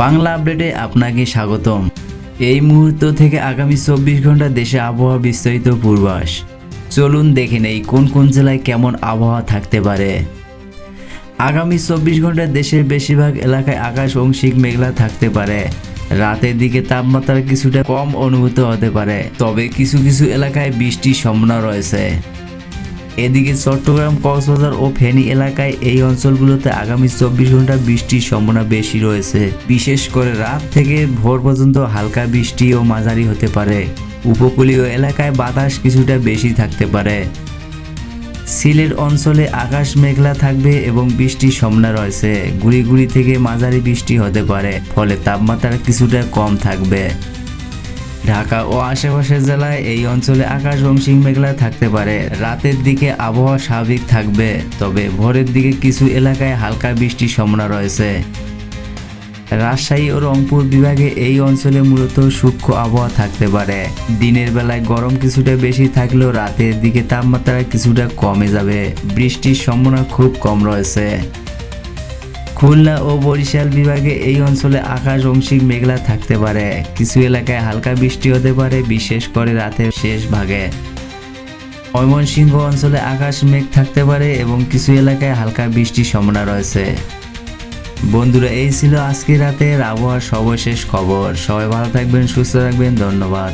বাংলা আপডেটে আপনাকে স্বাগতম। এই মুহূর্ত থেকে আগামী 24 ঘন্টা দেশে আবহাওয়া বিস্তারিত পূর্বাভাস। চলুন দেখে নেই কোন কোন জেলায় কেমন আবহাওয়া থাকতে পারে। আগামী 24 ঘন্টায় দেশের বেশিরভাগ এলাকায় আকাশ আংশিক মেঘলা থাকতে পারে। রাতের দিকে তাপমাত্রা কিছুটা কম অনুভূত হতে পারে, তবে কিছু কিছু এলাকায় বৃষ্টির সম্ভাবনা রয়েছে। এদিকে চট্টগ্রাম, কক্সবাজার ও ফেনী এলাকায় এই অঞ্চলগুলোতে আগামী 24 ঘন্টা বৃষ্টির সম্ভাবনা বেশি রয়েছে। বিশেষ করে রাত থেকে ভোর পর্যন্ত হালকা বৃষ্টি ও মাঝারি হতে পারে। উপকূলীয় এলাকায় বাতাস কিছুটা বেশি থাকতে পারে। সিলেট অঞ্চলে আকাশ মেঘলা থাকবে এবং বৃষ্টির সম্ভাবনা রয়েছে। গুড়ি গুড়ি থেকে মাঝারি বৃষ্টি হতে পারে, ফলে তাপমাত্রা কিছুটা কম থাকবে। ঢাকা ও আশেপাশের জেলায় এই অঞ্চলে আকাশ আংশিক মেঘলা থাকতে পারে। রাতের দিকে আবহাওয়া স্বাভাবিক থাকবে, তবে ভোরের দিকে কিছু এলাকায় হালকা বৃষ্টির সম্ভাবনা রয়েছে। রাজশাহী ও রংপুর বিভাগে এই অঞ্চলে মূলত সূক্ষ্ম আবহাওয়া থাকতে পারে। দিনের বেলায় গরম কিছুটা বেশি থাকলেও রাতের দিকে তাপমাত্রা কিছুটা কমে যাবে। বৃষ্টির সম্ভাবনা খুব কম রয়েছে। খুলনা ও বরিশাল বিভাগে এই অঞ্চলে আকাশ আংশিক মেঘলা থাকতে পারে। কিছু এলাকায় হালকা বৃষ্টি হতে পারে, বিশেষ করে রাতের শেষ ভাগে। ময়মনসিংহ অঞ্চলে আকাশ মেঘ থাকতে পারে এবং কিছু এলাকায় হালকা বৃষ্টির সম্ভাবনা রয়েছে। বন্ধুরা, এই ছিল আজকের রাতের আবহাওয়ার সর্বশেষ খবর। সবাই ভালো থাকবেন, সুস্থ থাকবেন। ধন্যবাদ।